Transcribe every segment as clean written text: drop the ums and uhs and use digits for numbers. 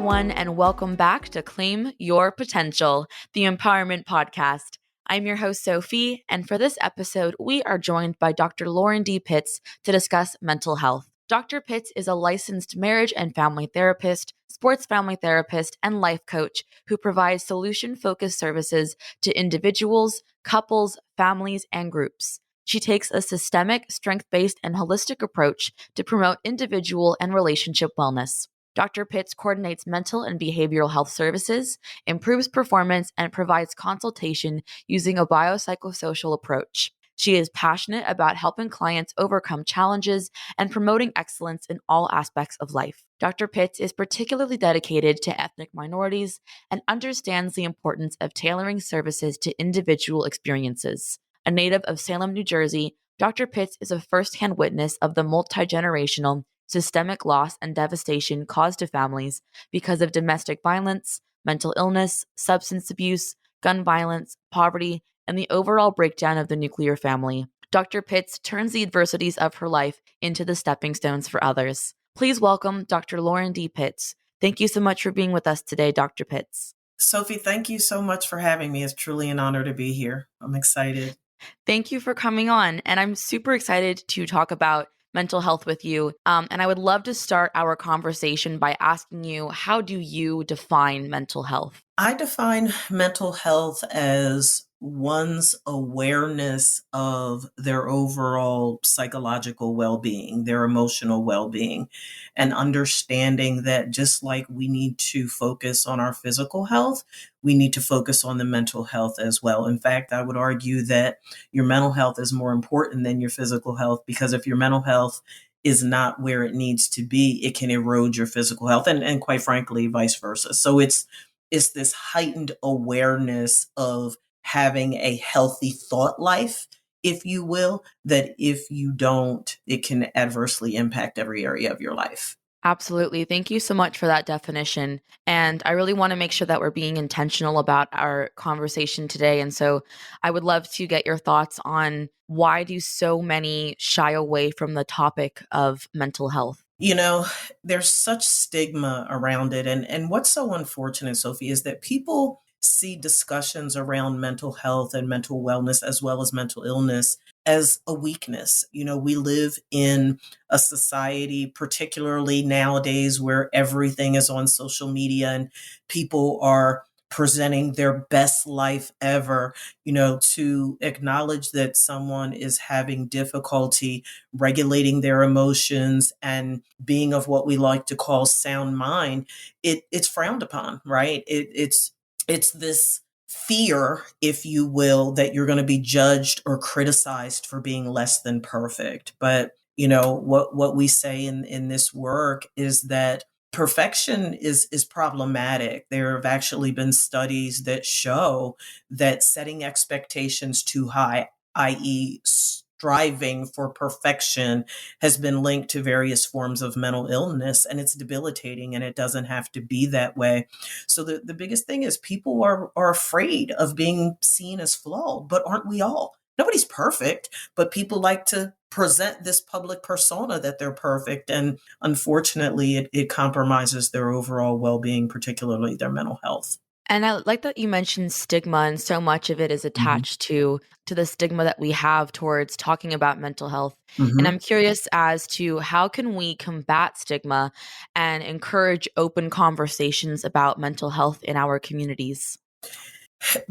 everyone, and welcome back to Claim Your Potential, the Empowerment Podcast. I'm your host, Sophie, and for this episode, we are joined by Dr. Lauren D. Pitts to discuss mental health. Dr. Pitts is a licensed marriage and family therapist, sports family therapist, and life coach who provides solution-focused services to individuals, couples, families, and groups. She takes a systemic, strength-based, and holistic approach to promote individual and relationship wellness. Dr. Pitts coordinates mental and behavioral health services, improves performance, and provides consultation using a biopsychosocial approach. She is passionate about helping clients overcome challenges and promoting excellence in all aspects of life. Dr. Pitts is particularly dedicated to ethnic minorities and understands the importance of tailoring services to individual experiences. A native of Salem, New Jersey, Dr. Pitts is a firsthand witness of the multi-generational systemic loss and devastation caused to families because of domestic violence, mental illness, substance abuse, gun violence, poverty, and the overall breakdown of the nuclear family. Dr. Pitts turns the adversities of her life into the stepping stones for others. Please welcome Dr. Lauren D. Pitts. Thank you so much for being with us today, Dr. Pitts. Sophie, thank you so much for having me. It's truly an honor to be here. I'm excited. Thank you for coming on. And I'm super excited to talk about mental health with you. And I would love to start our conversation by asking you, how do you define mental health? I define mental health as one's awareness of their overall psychological well-being, their emotional well-being, and understanding that just like we need to focus on our physical health, we need to focus on the mental health as well. In fact, I would argue that your mental health is more important than your physical health, because if your mental health is not where it needs to be, it can erode your physical health, and quite frankly, vice versa. So it's this heightened awareness of having a healthy thought life, if you will, that if you don't, it can adversely impact every area of your life. Absolutely. Thank you so much for that definition. And I really want to make sure that we're being intentional about our conversation today. And so I would love to get your thoughts on, why do so many shy away from the topic of mental health? You know, there's such stigma around it. And what's so unfortunate, Sophie, is that people see discussions around mental health and mental wellness, as well as mental illness, as a weakness. You know, we live in a society, particularly nowadays, where everything is on social media and people are presenting their best life ever. You know, to acknowledge that someone is having difficulty regulating their emotions and being of what we like to call sound mind, it's frowned upon, right? It's this fear, if you will, that you're going to be judged or criticized for being less than perfect. But you know what we say in this work is that perfection is problematic. There have actually been studies that show that setting expectations too high, i.e., striving for perfection, has been linked to various forms of mental illness, and it's debilitating, and it doesn't have to be that way. So the biggest thing is people are afraid of being seen as flawed, but aren't we all? Nobody's perfect, but people like to present this public persona that they're perfect. And unfortunately, it compromises their overall well-being, particularly their mental health. And I like that you mentioned stigma, and so much of it is attached to the stigma that we have towards talking about mental health. And Mm-hmm. I'm curious as to, how can we combat stigma and encourage open conversations about mental health in our communities?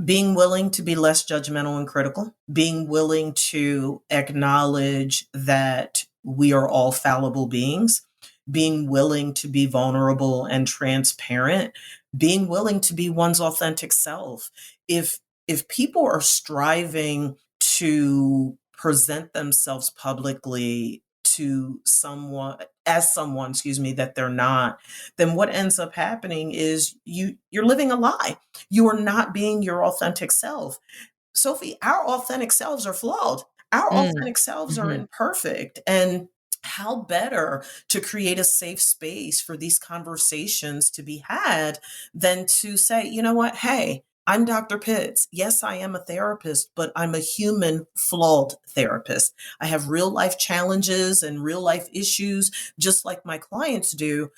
Being willing to be less judgmental and critical, being willing to acknowledge that we are all fallible beings, being willing to be vulnerable and transparent, being willing to be one's authentic self. If people are striving to present themselves publicly to someone, that they're not, then what ends up happening is you're living a lie. You are not being your authentic self. Sophie, our authentic selves are flawed. Our Mm. authentic selves are Mhm. imperfect. And how better to create a safe space for these conversations to be had than to say, you know what? Hey, I'm Dr. Pitts. Yes, I am a therapist, but I'm a human, flawed therapist. I have real life challenges and real life issues, just like my clients do.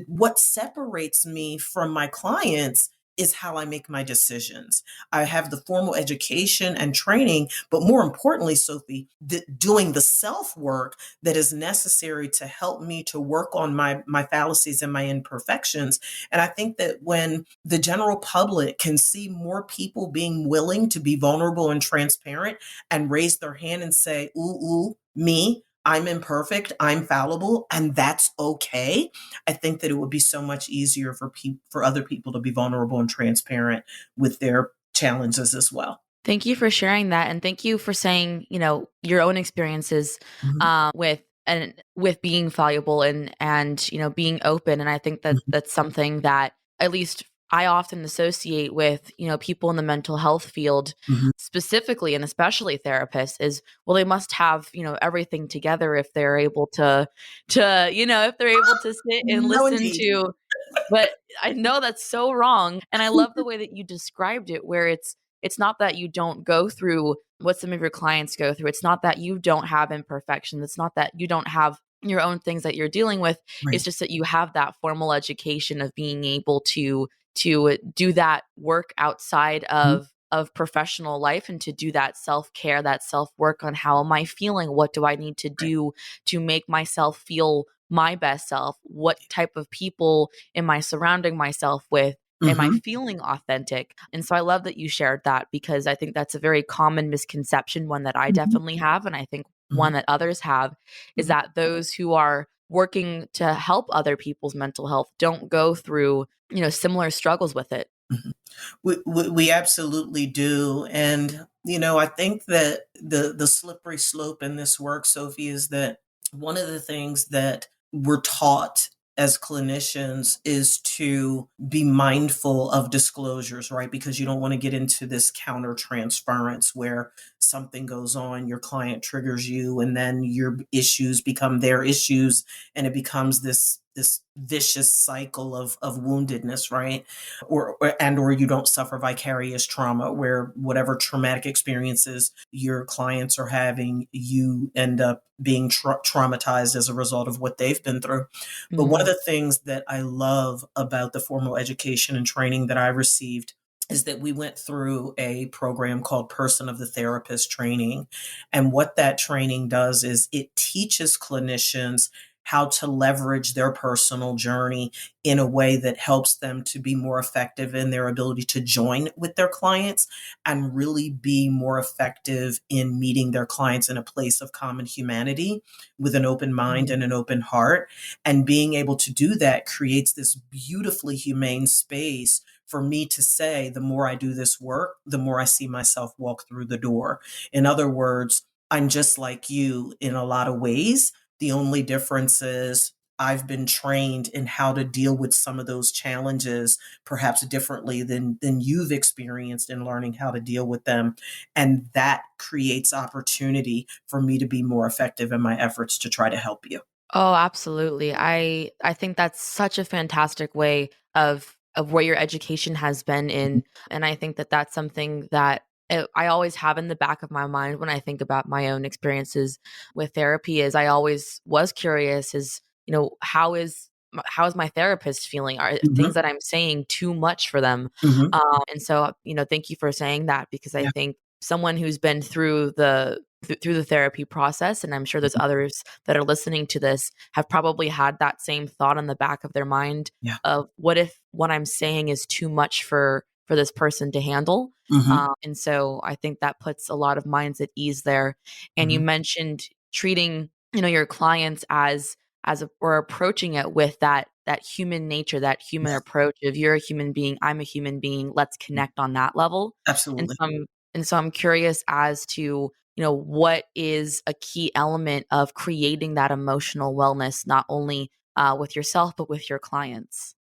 What separates me from my clients is how I make my decisions. I have the formal education and training, but more importantly, Sophie, doing the self work that is necessary to help me to work on my fallacies and my imperfections. And I think that when the general public can see more people being willing to be vulnerable and transparent and raise their hand and say, ooh, me, I'm imperfect, I'm fallible, and that's okay. I think that it would be so much easier for other people to be vulnerable and transparent with their challenges as well. Thank you for sharing that, and thank you for saying, your own experiences Mhm, with being valuable and being open. And I think that mhm, that's something that at least I often associate with people in the mental health field, mhm. specifically and especially therapists. Is, well, they must have everything together if they're able to if they're able to sit and No, listen indeed. to. But I know that's so wrong, and I love the way that you described it, where it's not that you don't go through what some of your clients go through. It's not that you don't have imperfections. It's not that you don't have your own things that you're dealing with. It's Right. just that you have that formal education of being able to do that work outside Mhm, of professional life, and to do that self-care, that self-work on how am I feeling? What do I need to right. do to make myself feel my best self? What type of people am I surrounding myself with? Am I Mhm, feeling authentic? And so I love that you shared that, because I think that's a very common misconception, one that I mhm, definitely have, and I think mhm, one that others have, is mhm, that those who are working to help other people's mental health don't go through, similar struggles with it. mhm. We absolutely do. And, I think that the slippery slope in this work, Sophie, is that one of the things that we're taught as clinicians is to be mindful of disclosures, right? Because you don't want to get into this counter transference where something goes on, your client triggers you, and then your issues become their issues, and it becomes this vicious cycle of woundedness, right? Or you don't suffer vicarious trauma where whatever traumatic experiences your clients are having, you end up being traumatized as a result of what they've been through. But one of Mhm. the things that I love about the formal education and training that I received is that we went through a program called Person of the Therapist training. And what that training does is it teaches clinicians how to leverage their personal journey in a way that helps them to be more effective in their ability to join with their clients and really be more effective in meeting their clients in a place of common humanity with an open mind Mhm. and an open heart. And being able to do that creates this beautifully humane space for me to say, the more I do this work, the more I see myself walk through the door. In other words, I'm just like you in a lot of ways. The only difference is I've been trained in how to deal with some of those challenges perhaps differently than you've experienced in learning how to deal with them. And that creates opportunity for me to be more effective in my efforts to try to help you. Oh, absolutely. I think that's such a fantastic way of where your education has been in, and I think that that's something that I always have in the back of my mind when I think about my own experiences with therapy. Is I always was curious, is how is my therapist feeling? Are things Mhm, that I'm saying too much for them? mhm, And so, thank you for saying that, because I yeah, think someone who's been through through the therapy process, and I'm sure there's mhm, others that are listening to this, have probably had that same thought in the back of their mind yeah, of, what if what I'm saying is too much for this person to handle? mhm, And so I think that puts a lot of minds at ease there. And you mhm, mentioned treating your clients or approaching it with that human nature, that human yes, approach of, you're a human being, I'm a human being, let's yeah, connect on that level. And absolutely. so I'm curious as to, what is a key element of creating that emotional wellness, not only with yourself, but with your clients?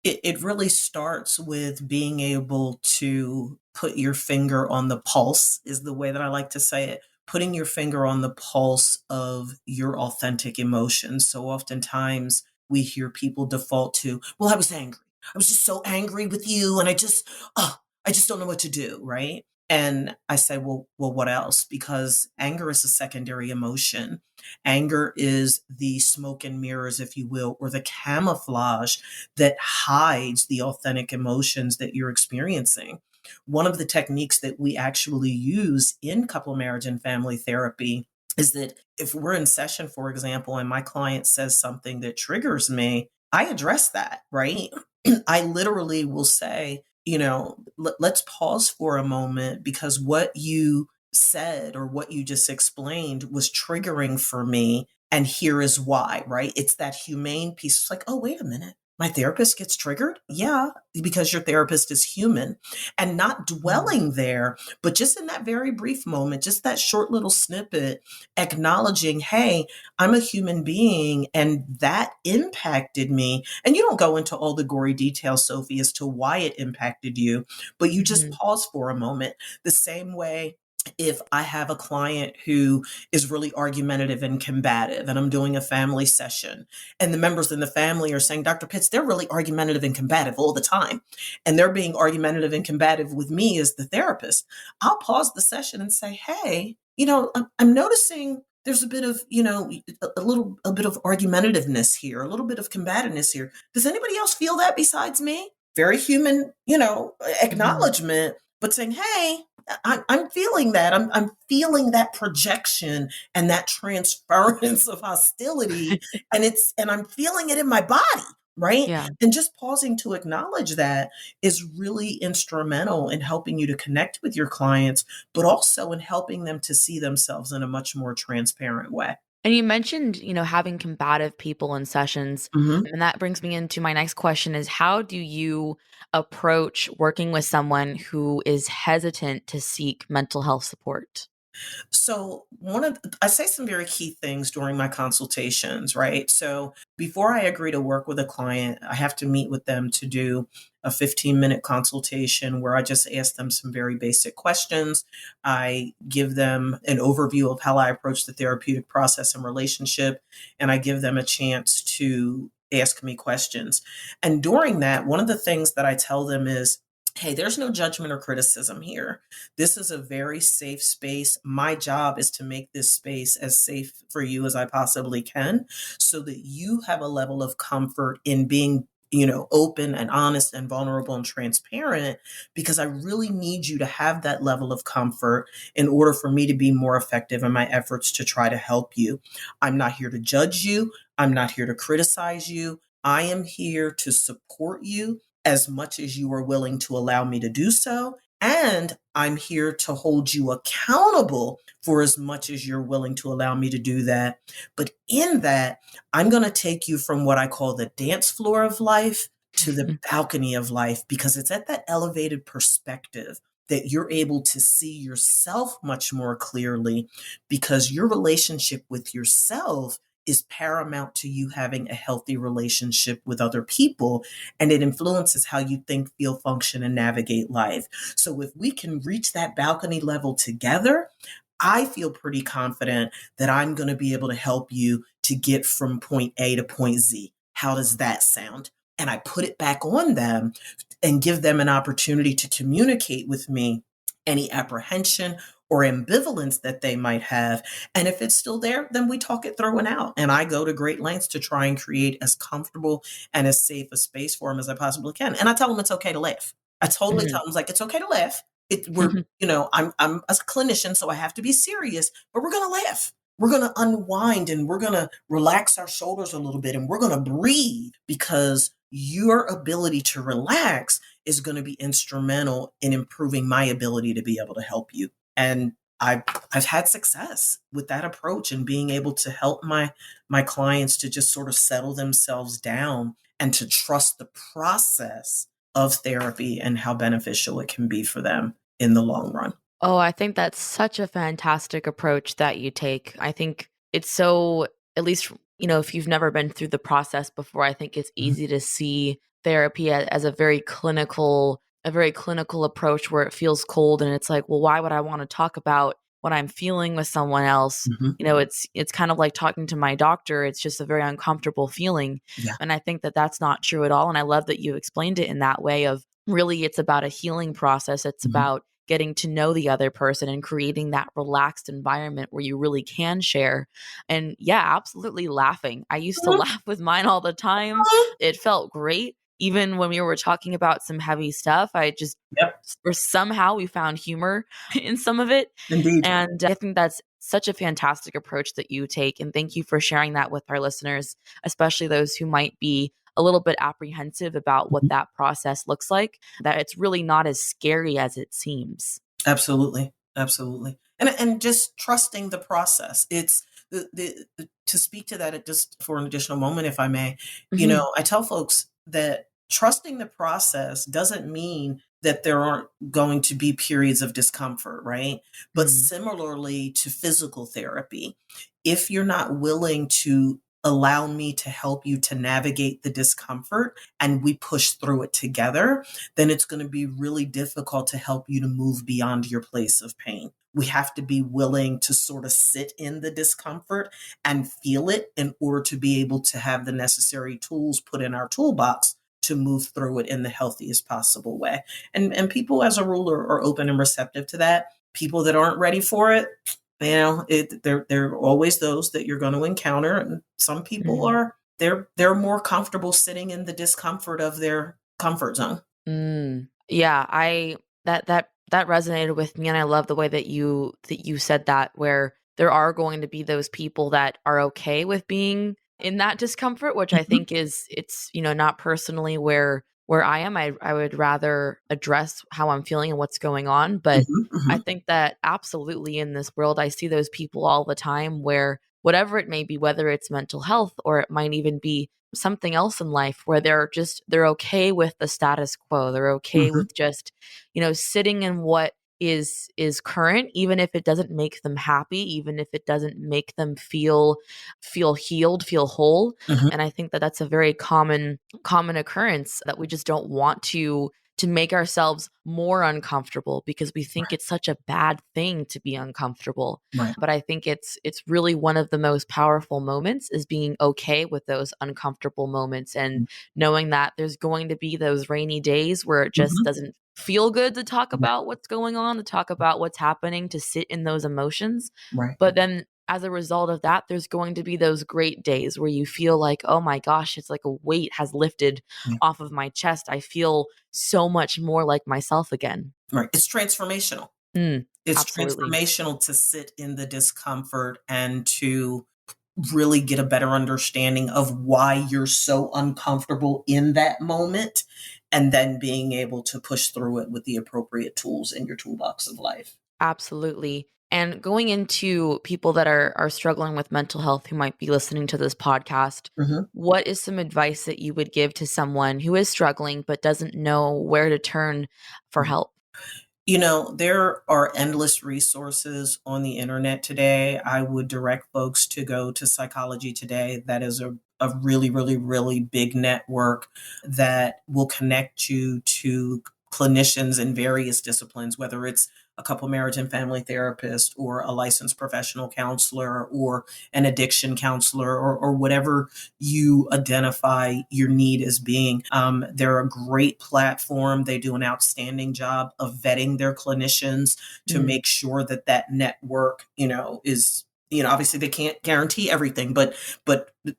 It really starts with being able to put your finger on the pulse, is the way that I like to say it. Putting your finger on the pulse of your authentic emotions. So oftentimes we hear people default to, well, I was angry. I was just so angry with you. And I just, oh. I just don't know what to do, right? And I say, well, what else? Because anger is a secondary emotion. Anger is the smoke and mirrors, if you will, or the camouflage that hides the authentic emotions that you're experiencing. One of the techniques that we actually use in couple marriage and family therapy is that if we're in session, for example, and my client says something that triggers me, I address that, right? I literally will say, let's pause for a moment because what you said or what you just explained was triggering for me. And here is why, right? It's that humane piece. It's like, oh, wait a minute. My therapist gets triggered? Yeah, because your therapist is human, and not Mhm. dwelling there, but just in that very brief moment, just that short little snippet, acknowledging, hey, I'm a human being and that impacted me. And you don't go into all the gory details, Sophie, as to why it impacted you, but you just Mhm. pause for a moment. The same way if I have a client who is really argumentative and combative, and I'm doing a family session, and the members in the family are saying, Dr. Pitts, they're really argumentative and combative all the time. And they're being argumentative and combative with me as the therapist. I'll pause the session and say, hey, I'm noticing there's a bit of, a bit of argumentativeness here, a little bit of combativeness here. Does anybody else feel that besides me? Very human, Mhm. acknowledgement, but saying, hey, I'm feeling that. I'm feeling that projection and that transference of hostility, and I'm feeling it in my body, right? Yeah. And just pausing to acknowledge that is really instrumental in helping you to connect with your clients, but also in helping them to see themselves in a much more transparent way. And you mentioned, having combative people in sessions, Mhm. and that brings me into my next question is how do you approach working with someone who is hesitant to seek mental health support? So I say some very key things during my consultations, right? So before I agree to work with a client, I have to meet with them to do a 15-minute consultation where I just ask them some very basic questions. I give them an overview of how I approach the therapeutic process and relationship, and I give them a chance to ask me questions. And during that, one of the things that I tell them is, hey, there's no judgment or criticism here. This is a very safe space. My job is to make this space as safe for you as I possibly can so that you have a level of comfort in being, open and honest and vulnerable and transparent, because I really need you to have that level of comfort in order for me to be more effective in my efforts to try to help you. I'm not here to judge you. I'm not here to criticize you. I am here to support you as much as you are willing to allow me to do so. And I'm here to hold you accountable for as much as you're willing to allow me to do that. But in that, I'm going to take you from what I call the dance floor of life to the balcony of life, because it's at that elevated perspective that you're able to see yourself much more clearly, because your relationship with yourself is paramount to you having a healthy relationship with other people, and it influences how you think, feel, function, and navigate life. So if we can reach that balcony level together, I feel pretty confident that I'm going to be able to help you to get from point A to point Z. How does that sound? And I put it back on them and give them an opportunity to communicate with me any apprehension or ambivalence that they might have. And if it's still there, then we talk it through and out. And I go to great lengths to try and create as comfortable and as safe a space for them as I possibly can. And I tell them it's okay to laugh. I totally tell Mhm. them, it's like, it's okay to laugh. I'm a clinician, so I have to be serious, but we're going to laugh. We're going to unwind and we're going to relax our shoulders a little bit and we're going to breathe, because your ability to relax is going to be instrumental in improving my ability to be able to help you. And I've had success with that approach and being able to help my clients to just sort of settle themselves down and to trust the process of therapy and how beneficial it can be for them in the long run. Oh, I think that's such a fantastic approach that you take. I think it's so, at least, if you've never been through the process before, I think it's Mhm. easy to see therapy as a very clinical approach where it feels cold and it's like, well, why would I want to talk about what I'm feeling with someone else? Mhm. It's kind of like talking to my doctor. It's just a very uncomfortable feeling. Yeah. And I think that that's not true at all. And I love that you explained it in that way of really it's about a healing process. It's Mhm. about getting to know the other person and creating that relaxed environment where you really can share. And yeah, absolutely laughing. I used to Mhm. laugh with mine all the time. It felt great. Even when we were talking about some heavy stuff, I just, Yep, or somehow we found humor in some of it. indeed. And I think that's such a fantastic approach that you take. And thank you for sharing that with our listeners, especially those who might be a little bit apprehensive about what Mhm. that process looks like, that it's really not as scary as it seems. Absolutely, absolutely, and just trusting the process. It's to speak to that just for an additional moment, if I may. Hmm. I tell folks that trusting the process doesn't mean that there aren't going to be periods of discomfort, right? But Mm, similarly to physical therapy, if you're not willing to allow me to help you to navigate the discomfort and we push through it together, then it's going to be really difficult to help you to move beyond your place of pain. We have to be willing to sort of sit in the discomfort and feel it in order to be able to have the necessary tools put in our toolbox to move through it in the healthiest possible way. And people as a rule are open and receptive to that. People that aren't ready for it, there are always those that you're going to encounter, and some people mm, are they're more comfortable sitting in the discomfort of their comfort zone. Yeah, I that resonated with me, and I love the way that you said that, where there are going to be those people that are okay with being in that discomfort, which I Mhm, think is, it's, not personally where I am. I would rather address how I'm feeling and what's going on, but mhm, I mhm. think that absolutely in this world I see those people all the time where whatever it may be, whether it's mental health or it might even be something else in life, where they're okay with the status quo. They're okay Mhm. with just, sitting in what is current, even if it doesn't make them happy, even if it doesn't make them feel healed, feel whole. Mhm. And I think that that's a very common occurrence, that we just don't want to make ourselves more uncomfortable because we think Right, it's such a bad thing to be uncomfortable. right. But I think it's really one of the most powerful moments, is being okay with those uncomfortable moments, and Mm. knowing that there's going to be those rainy days where it just Mhm. doesn't feel good to talk Right, about what's going on, to talk about what's happening, to sit in those emotions. right. But then as a result of that, there's going to be those great days where you feel like, oh my gosh, it's like a weight has lifted Yeah, off of my chest. I feel so much more like myself again. right. It's transformational. Mm, It's absolutely. transformational to sit in the discomfort and to really get a better understanding of why you're so uncomfortable in that moment, and then being able to push through it with the appropriate tools in your toolbox of life. Absolutely. And going into people that are struggling with mental health who might be listening to this podcast, Mhm. what is some advice that you would give to someone who is struggling but doesn't know where to turn for help? There are endless resources on the internet today. I would direct folks to go to Psychology Today. That is a really, really, really big network that will connect you to clinicians in various disciplines, whether it's a couple marriage and family therapist or a licensed professional counselor or an addiction counselor or whatever you identify your need as being. They're a great platform. They do an outstanding job of vetting their clinicians to Mm, make sure that that network, is, obviously they can't guarantee everything, but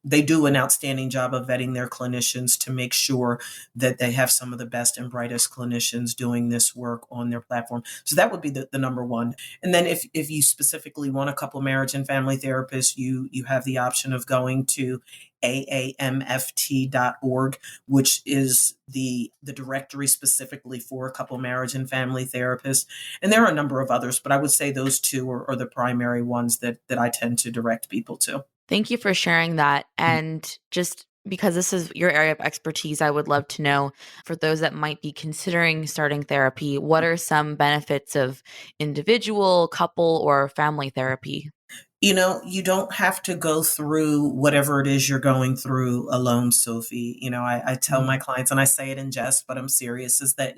they do an outstanding job of vetting their clinicians to make sure that they have some of the best and brightest clinicians doing this work on their platform. So that would be the number one. And then if you specifically want a couple marriage and family therapists, you have the option of going to aamft.org, which is the directory specifically for a couple marriage and family therapists. And there are a number of others, but I would say those two are the primary ones that I tend to direct people to. Thank you for sharing that. And just because this is your area of expertise, I would love to know, for those that might be considering starting therapy, what are some benefits of individual, couple, or family therapy? You don't have to go through whatever it is you're going through alone, Sophie. I tell my Mm, clients, and I say it in jest, but I'm serious, is that,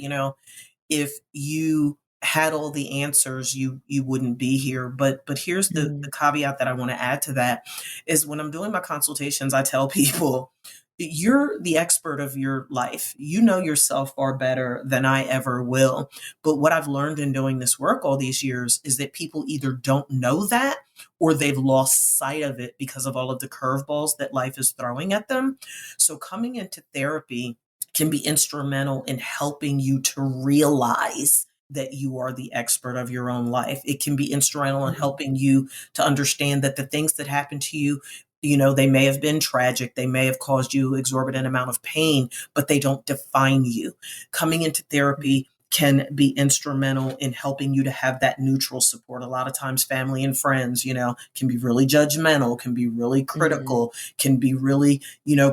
if you had all the answers, you wouldn't be here. But here's the mm, caveat that I want to add to that is when I'm doing my consultations, I tell people you're the expert of your life. You know yourself far better than I ever will. But what I've learned in doing this work all these years is that people either don't know that or they've lost sight of it because of all of the curveballs that life is throwing at them. So coming into therapy can be instrumental in helping you to realize that you are the expert of your own life. It can be instrumental in helping you to understand that the things that happen to you, they may have been tragic. They may have caused you exorbitant amount of pain, but they don't define you. Coming into therapy can be instrumental in helping you to have that neutral support. A lot of times family and friends, can be really judgmental, can be really critical, can be really,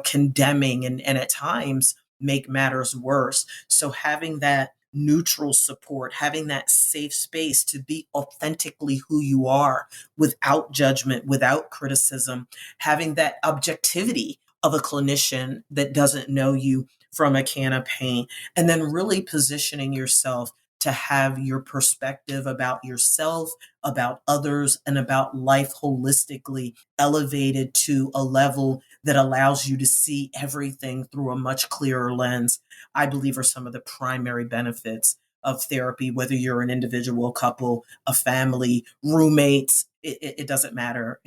condemning, and at times make matters worse. So having that neutral support, having that safe space to be authentically who you are without judgment, without criticism, having that objectivity of a clinician that doesn't know you from a can of paint, and then really positioning yourself to have your perspective about yourself, about others, and about life holistically elevated to a level that allows you to see everything through a much clearer lens, I believe are some of the primary benefits of therapy, whether you're an individual, couple, a family, roommates, it doesn't matter.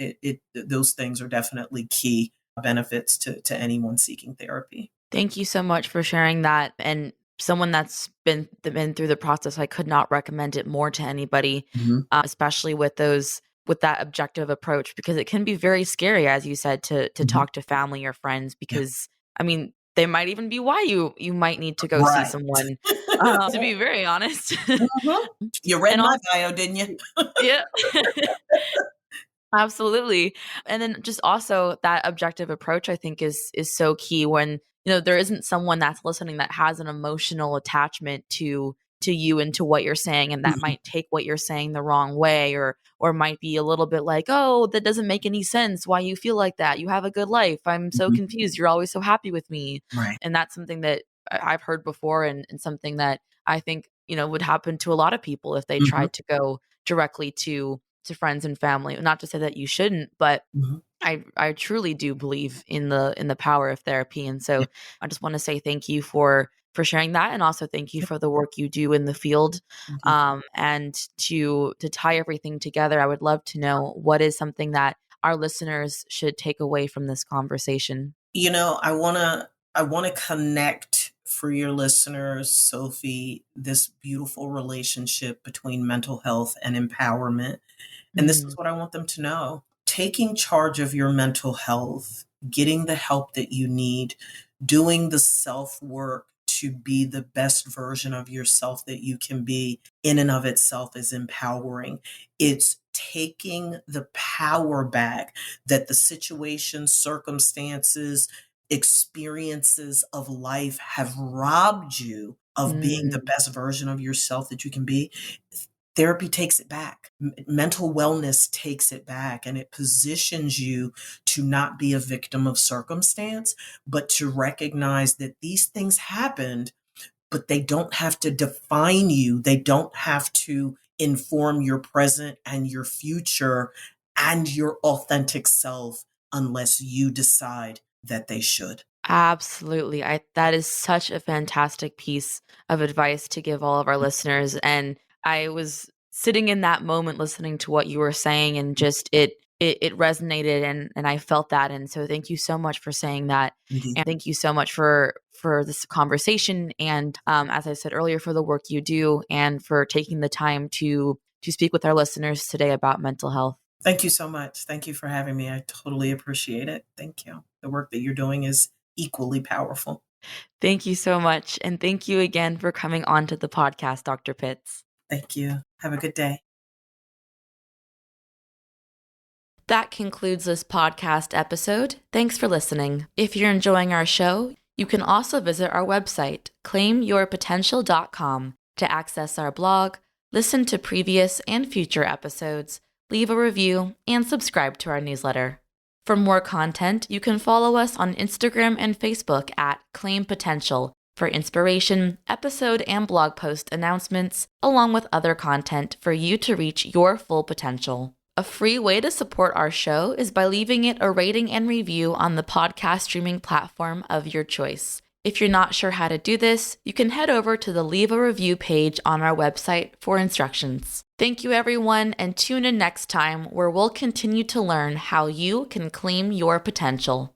Those things are definitely key benefits to anyone seeking therapy. Thank you so much for sharing that. And someone that's been through the process, I could not recommend it more to anybody, especially with that objective approach, because it can be very scary, as you said, to talk to family or friends, because I mean, they might even be why you might need to go see Right. someone. To be very honest, You read and my also, bio, didn't you? yeah. Absolutely. And then just also that objective approach, I think is so key when, there isn't someone that's listening that has an emotional attachment to you and to what you're saying, and that might take what you're saying the wrong way, or might be a little bit like, "Oh, that doesn't make any sense why you feel like that. You have a good life. I'm so confused. You're always so happy with me." Right. And that's something that I've heard before, and something that I think, would happen to a lot of people if they tried to go directly to friends and family. Not to say that you shouldn't, but I truly do believe in the power of therapy. And so I just want to say thank you for sharing that, and also thank you for the work you do in the field. And to tie everything together, I would love to know what is something that our listeners should take away from this conversation. I want to connect for your listeners, Sophie, this beautiful relationship between mental health and empowerment. And this is Mm, what I want them to know. Taking charge of your mental health, getting the help that you need, doing the self work to be the best version of yourself that you can be, in and of itself is empowering. It's taking the power back that the situations, circumstances, experiences of life have robbed you of being the mm, best version of yourself that you can be. Therapy takes it back. Mental wellness takes it back, and it positions you to not be a victim of circumstance, but to recognize that these things happened, but they don't have to define you. They don't have to inform your present and your future and your authentic self unless you decide that they should. Absolutely. That is such a fantastic piece of advice to give all of our listeners. And I was sitting in that moment listening to what you were saying, and just it resonated, and I felt that. And so thank you so much for saying that. Indeed. And thank you so much for this conversation, and as I said earlier, for the work you do, and for taking the time to speak with our listeners today about mental health. Thank you so much. Thank you for having me. I totally appreciate it. Thank you. The work that you're doing is equally powerful. Thank you so much. And thank you again for coming on to the podcast, Dr. Pitts. Thank you. Have a good day. That concludes this podcast episode. Thanks for listening. If you're enjoying our show, you can also visit our website, claimyourpotential.com, to access our blog, listen to previous and future episodes, leave a review, and subscribe to our newsletter. For more content, you can follow us on Instagram and Facebook at Claim Potential for inspiration, episode and blog post announcements, along with other content for you to reach your full potential. A free way to support our show is by leaving it a rating and review on the podcast streaming platform of your choice. If you're not sure how to do this, you can head over to the Leave a Review page on our website for instructions. Thank you, everyone, and tune in next time where we'll continue to learn how you can claim your potential.